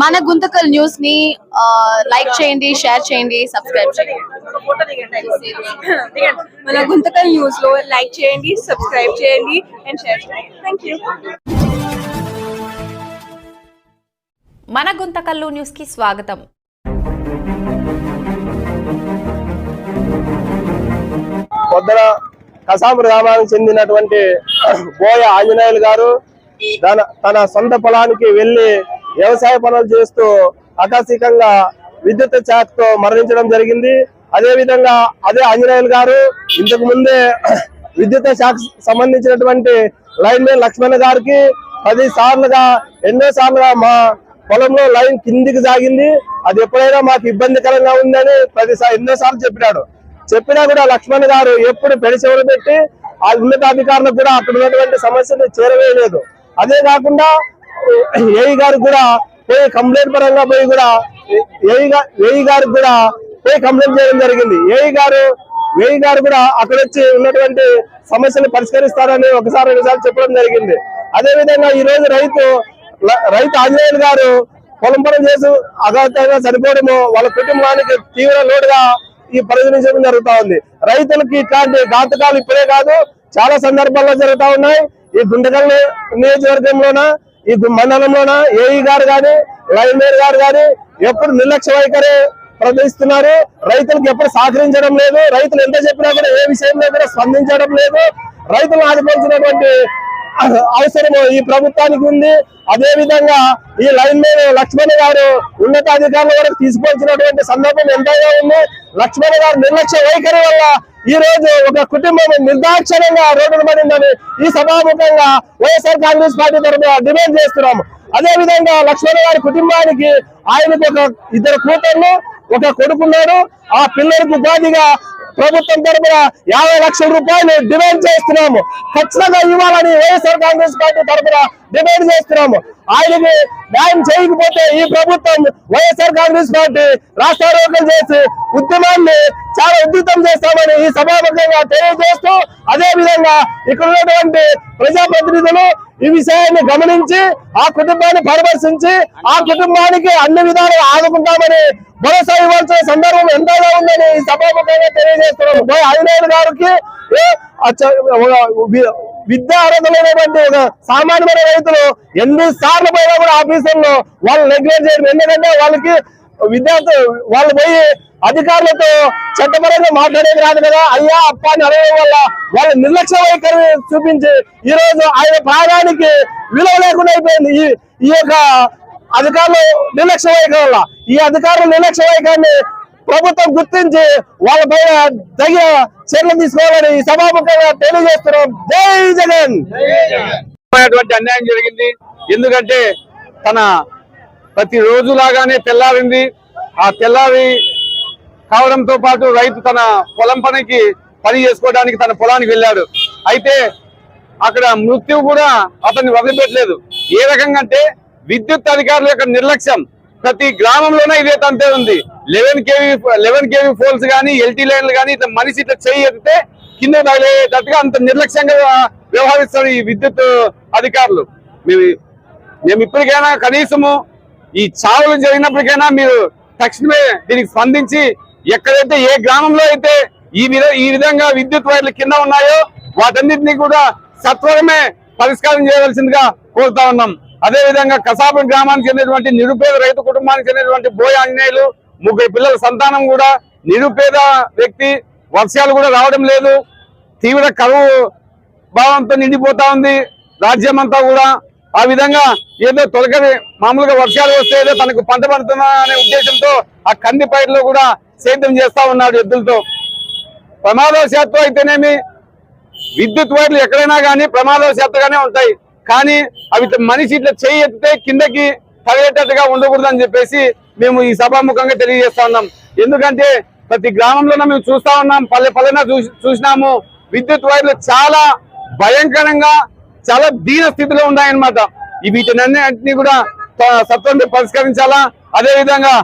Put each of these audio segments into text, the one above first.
మన గుంతకల్ న్యూస్ ని లైక్ చేయండి, షేర్ చేయండి, సబ్స్క్రైబ్ చేయండి. మన గుంతకల్ న్యూస్ లో లైక్ చేయండి, సబ్స్క్రైబ్ చేయండి అండ్ షేర్ చేయండి. థాంక్యూ. మన గుంతకల్లు న్యూస్ కి స్వాగతం. పొద్దున కసాపు గ్రామానికి చెందినటువంటి బోయ ఆంజనేయులు గారు తన సొంత పొలానికి వెళ్లి వ్యవసాయ పనులు చేస్తూ ఆకస్మికంగా విద్యుత్ షాక్ తో మరణించడం జరిగింది. అదే విధంగా అదే ఆంజనేయులు గారు ఇంతకు ముందే విద్యుత్ షాక్ సంబంధించినటువంటి లైన్ మ్యాన్ లక్ష్మణ్ గారికి 10 సార్లుగా ఎన్నో సార్లుగా మా పొలంలో లైన్ కిందికి సాగింది, అది ఎప్పుడైనా మాకు ఇబ్బందికరంగా ఉందని ఎన్నో సార్లు చెప్పినా కూడా లక్ష్మణ్ గారు ఎప్పుడు పెడిచెవులు పెట్టి ఆ ఉన్నతాధికారులకు కూడా అక్కడ ఉన్నటువంటి సమస్యను చేరవేయలేదు. అదే కాకుండా ఏఈ గారు కూడా పోయి కంప్లైంట్ పరంగా పోయి కూడా ఏఈ గారికి కూడా పోయి కంప్లైంట్ చేయడం జరిగింది. ఏఈ గారు కూడా అక్కడ వచ్చి ఉన్నటువంటి సమస్యలు పరిష్కరిస్తారని ఒకసారి 2 సార్లు చెప్పడం జరిగింది. అదే విధంగా ఈ రోజు రైతు ఆంజనేయులు గారు పొలం పనులు చేసి అగాధంగా చనిపోవడము వాళ్ళ కుటుంబానికి తీవ్ర లోటుగా ఈ పరిగణించడం జరుగుతా ఉంది. రైతులకి ఇట్లాంటి ఘాతకాలు ఇప్పుడే కాదు, చాలా సందర్భాల్లో జరుగుతా ఉన్నాయి. ఈ గుంటకల్ నియోజకవర్గంలోన ఈ మండలంలోన ఏఈ గారు గాని లైన్ మ్యాన్ గారు గాని ఎప్పుడు నిర్లక్ష్య వైఖరి ప్రదర్శిస్తున్నారు. రైతులకు ఎప్పుడు సహకరించడం లేదు. రైతులు ఎంత చెప్పినా కూడా ఏ విషయంలో కూడా స్పందించడం లేదు. రైతులను ఆదుకోవాల్సినటువంటి అవసరం ఈ ప్రభుత్వానికి ఉంది. అదే విధంగా ఈ లైన్ మ్యాన్ లక్ష్మణ్ గారు ఉన్నతాధికారుల వరకు తీసుకోవాల్సినటువంటి సందర్భం ఎంతైనా ఉంది. లక్ష్మణ్ గారు నిర్లక్ష్య వైఖరి వల్ల ఈ రోజు ఒక కుటుంబం నిర్దాక్షిణ్యంగా రోడ్డును పడిందని ఈ సభాముఖంగా వైఎస్ఆర్ కాంగ్రెస్ పార్టీ తరఫున డిమాండ్ చేస్తున్నాము. అదే విధంగా లక్ష్మణ్ గారి కుటుంబానికి ఆయనకు ఒక 2 కూతుర్లు, ఒక కొడుకున్నాడు. ఆ పిల్లలకు ఉపాధిగా ప్రభుత్వం తరఫున 50 లక్షల రూపాయలు డిమాండ్ చేస్తున్నాము. ఖచ్చితంగా ఇవ్వాలని వైఎస్ఆర్ కాంగ్రెస్ పార్టీ తరఫున డిమాండ్ చేస్తున్నాము. ఆయనకి న్యాయం చేయకపోతే ఈ ప్రభుత్వం వైఎస్ఆర్ కాంగ్రెస్ పార్టీ రాస్తారోకలు చేసి ఉద్యమాన్ని చాలా ఉధృతం చేస్తామని ఈ సభాముఖంగా తెలియజేస్తూ, అదే విధంగా ఇక్కడ ఉన్నటువంటి ప్రజాప్రతినిధులు ఈ విషయాన్ని గమనించి ఆ కుటుంబాన్ని పరామర్శించి ఆ కుటుంబానికి అన్ని విధాలుగా ఆదుకుంటామని భరోసా ఇవ్వాల్సిన సందర్భం ఎంతగా ఉందని ఈ సభాముఖంగా తెలియజేస్తున్నాము. ఆంజనేయులు గారికి విద్యా అర్హత లేనటువంటి ఒక సామాన్యమైన రైతులు 8 సార్లు పోయినా కూడా ఆఫీసర్లు వాళ్ళు నెగ్లెక్ట్ చేయడం. ఎందుకంటే వాళ్ళకి వాళ్ళు పోయి అధికారులతో చట్టపరంగా మాట్లాడేది రాదు కదా, అయ్యా అప్ప అని అడగడం వల్ల వాళ్ళ నిర్లక్ష్య వైఖరి చూపించి ఈ రోజు ఆయన ప్రాణానికి విలువ లేకుండా అయిపోయింది. ఈ యొక్క అధికారులు నిర్లక్ష్య వైఖరి వల్ల ఈ అధికారుల నిర్లక్ష్య వైఖరిని ప్రభుత్వం గుర్తించి వాళ్ళపై తగిన చర్యలు తీసుకోవాలని ఈ సభాముఖంగా తెలియజేస్తున్నాం. జై జగన్. అన్యాయం జరిగింది. ఎందుకంటే తన ప్రతి రోజు లాగానే తెల్లారింది. ఆ తెల్లారి కావడంతో పాటు రైతు తన పొలం పని చేసుకోవడానికి తన పొలానికి వెళ్ళాడు. అయితే అక్కడ మృత్యువు కూడా అతన్ని వదిలిపెట్టలేదు. ఏ రకంగా అంటే విద్యుత్ అధికారుల యొక్క నిర్లక్ష్యం ప్రతి గ్రామంలోనే ఇదే తంతే ఉంది. 11 kV పోల్స్ కానీ ఎల్టీ లైన్లు కానీ ఇట్లా మనిషి ఇట్లా చేయి ఎత్తితే కింద తగిలేటట్టుగా అంత నిర్లక్ష్యంగా వ్యవహరిస్తారు ఈ విద్యుత్ అధికారులు. మేము ఇప్పటికైనా కనీసము ఈ చావులు జరిగినప్పటికైనా మీరు తక్షణమే దీనికి స్పందించి ఎక్కడైతే ఏ గ్రామంలో అయితే ఈ విధంగా విద్యుత్ వైర్లు కింద ఉన్నాయో వాటన్నిటినీ కూడా సత్వరమే పరిష్కారం చేయవలసిందిగా కోరుతా ఉన్నాం. అదే విధంగా కసాపు గ్రామానికి చెందినటువంటి నిరుపేద రైతు కుటుంబానికి చెందినటువంటి బోయ ఆంజనేయులు 3 పిల్లల సంతానం కూడా నిరుపేద వ్యక్తి. వర్షాలు కూడా రావడం లేదు. తీవ్ర కరువు భావంతో నిండిపోతా ఉంది రాజ్యం అంతా కూడా. ఆ విధంగా ఏదో తొలగని మామూలుగా వర్షాలు వస్తే ఏదో తనకు పంట పడుతున్నా అనే ఉద్దేశంతో ఆ కంది పైర్లో కూడా సేద్యం చేస్తా ఉన్నాడు ఎద్దులతో. ప్రమాదవశాత్తు అయితేనేమి విద్యుత్ వైర్లు ఎక్కడైనా కానీ ప్రమాదవశాత్తుగానే ఉంటాయి. కానీ అవి మనిషి ఇట్లా చేయి ఎత్తితే కిందకి తగలేటట్టుగా ఉండకూడదని చెప్పేసి మేము ఈ సభాముఖంగా తెలియజేస్తా ఉన్నాం. ఎందుకంటే ప్రతి గ్రామంలోనే మేము చూస్తా ఉన్నాం, పల్లెన చూసినాము. విద్యుత్ వైర్లు చాలా భయంకరంగా చాలా దీన స్థితిలో ఉన్నాయన్నమాట. వీటినన్నింటినీ కూడా సత్వరంగా పరిష్కరించాలా. అదే విధంగా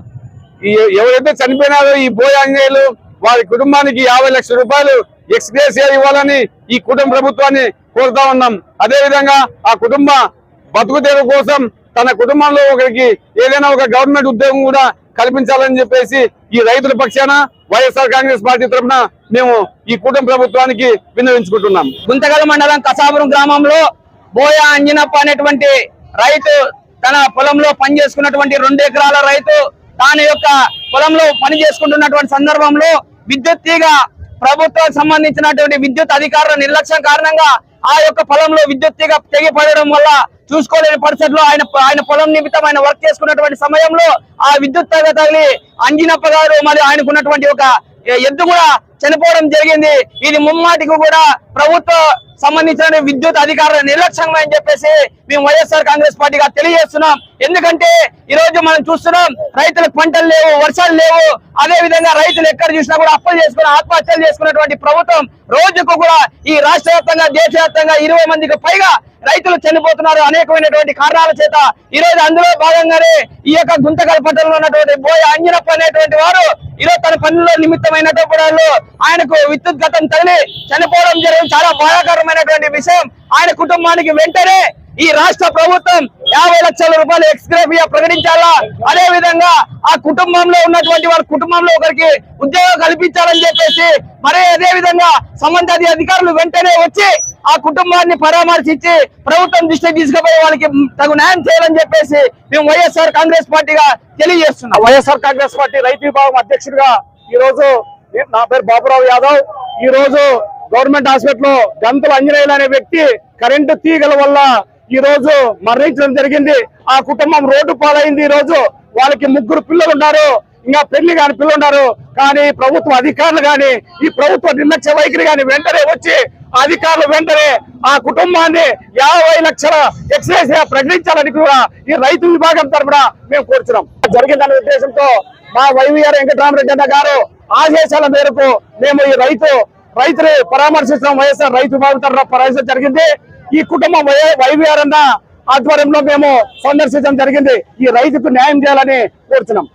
ఎవరైతే చనిపోయినారో ఈ బోయ ఆంజనేయులు వారి కుటుంబానికి 50 లక్షల రూపాయలు ఎక్స్గ్రేషియా ఇవ్వాలని ఈ కుటుంబ ప్రభుత్వాన్ని కోరుతా ఉన్నాం. అదే విధంగా ఆ కుటుంబ బతుకు తెరువు కోసం తన కుటుంబంలో ఒకరికి ఏదైనా ఒక గవర్నమెంట్ ఉద్యోగం కూడా కల్పించాలని చెప్పేసి ఈ రైతుల పక్షాన వైఎస్ఆర్ కాంగ్రెస్ పార్టీ తరఫున మేము ఈ కూటమి ప్రభుత్వానికి విన్నవించుకుంటున్నాం. గుంతకల్ మండలం కసాపురం గ్రామంలో బోయ అంజనప్ప అనేటువంటి రైతు తన పొలంలో పని చేసుకున్నటువంటి 2 ఎకరాల రైతు తన యొక్క పొలంలో పని చేసుకుంటున్నటువంటి సందర్భంలో విద్యుత్ తీగ ప్రభుత్వం సంబంధించినటువంటి విద్యుత్ అధికారుల నిర్లక్ష్యం కారణంగా ఆ యొక్క పొలంలో విద్యుత్ తీగ తెగిపడడం వల్ల చూసుకోలేని పరిస్థితుల్లో ఆయన పొలం నిమిత్తం ఆయన వర్క్ చేసుకున్నటువంటి సమయంలో ఆ విద్యుత్ తీగ తగిలి అంజినప్ప గారు మరి ఆయనకున్నటువంటి ఒక ఎద్దు కూడా చనిపోవడం జరిగింది. ఇది ముమ్మాటికి కూడా ప్రభుత్వ సంబంధించిన విద్యుత్ అధికారుల నిర్లక్ష్యం అని చెప్పేసి మేము వైఎస్ఆర్ కాంగ్రెస్ పార్టీగా తెలియజేస్తున్నాం. ఎందుకంటే ఈ రోజు మనం చూస్తున్నాం రైతులకు పంటలు లేవు, వర్షాలు లేవు. అదే విధంగా రైతులు ఎక్కడ చూసినా కూడా అప్పులు చేసుకుని ఆత్మహత్యలు చేసుకున్నటువంటి ప్రభుత్వం రోజుకు కూడా ఈ రాష్ట్ర వ్యాప్తంగా దేశవ్యాప్తంగా 20 మందికి పైగా రైతులు చనిపోతున్నారు అనేకమైనటువంటి కారణాల చేత. ఈ రోజు అందులో భాగంగానే ఈ యొక్క గుంతకల్ పట్టణంలో ఉన్నటువంటి బోయ అంజనప్ప అనేటువంటి వారు ఈరోజు తన పనుల్లో నిమిత్తమైనటువంటి ఆయనకు విద్యుత్ ఘటన తగిలి చనిపోవడం జరిగింది. చాలా బాధాకరమైనటువంటి విషయం. ఆయన కుటుంబానికి వెంటనే ఈ రాష్ట్ర ప్రభుత్వం 50 లక్షల రూపాయలు ఎక్స్గ్రేఫియా ప్రకటించాలా. అదే విధంగా ఆ కుటుంబంలో ఉన్నటువంటి వారి కుటుంబంలో ఒకరికి ఉద్యోగం కల్పించాలని చెప్పేసి మరి అదే విధంగా సంబంధిత అధికారులు వెంటనే వచ్చి ఆ కుటుంబాన్ని పరామర్శించి ప్రభుత్వం దృష్టికి తీసుకుపోయి వాళ్ళకి తగు న్యాయం చేయాలని చెప్పేసి మేము వైఎస్ఆర్ కాంగ్రెస్ పార్టీగా తెలియజేస్తున్నాం. వైఎస్ఆర్ కాంగ్రెస్ పార్టీ రైతు విభాగం అధ్యక్షుడిగా ఈ రోజు నా పేరు బాబురావు యాదవ్. ఈ రోజు గవర్నమెంట్ హాస్పిటల్ లో గంతుల అంజనేయులు అనే వ్యక్తి కరెంటు తీగల వల్ల ఈ రోజు మరణించడం జరిగింది. ఆ కుటుంబం రోడ్డు పాలైంది. ఈ రోజు వాళ్ళకి 3 పిల్లలు ఉన్నారు, ఇంకా పెళ్లి కాని పిల్లలు ఉన్నారు. కానీ ప్రభుత్వ అధికారులు గాని ఈ ప్రభుత్వ నిర్లక్ష్య వైఖరి గాని వెంటనే వచ్చి అధికారులు వెంటనే ఆ కుటుంబాన్ని 50 లక్షల ఎక్స్గ్రేషియా ప్రకటించాలని కూడా ఈ రైతు విభాగం తరఫున మేము కోరుతున్నాం. జరిగిందనే ఉద్దేశంతో మా వైవీఆర్ వెంకటరామరెడ్డి అన్న గారు ఆదేశాల మేరకు మేము ఈ రైతుని పరామర్శించడం వైఎస్ఆర్ రైతు విభాగం తరఫున పరామర్శించడం జరిగింది. ఈ కుటుంబం వైవీఆర్ అన్న ఆధ్వర్యంలో మేము సందర్శించడం జరిగింది. ఈ రైతుకు న్యాయం చేయాలని కోరుతున్నాం.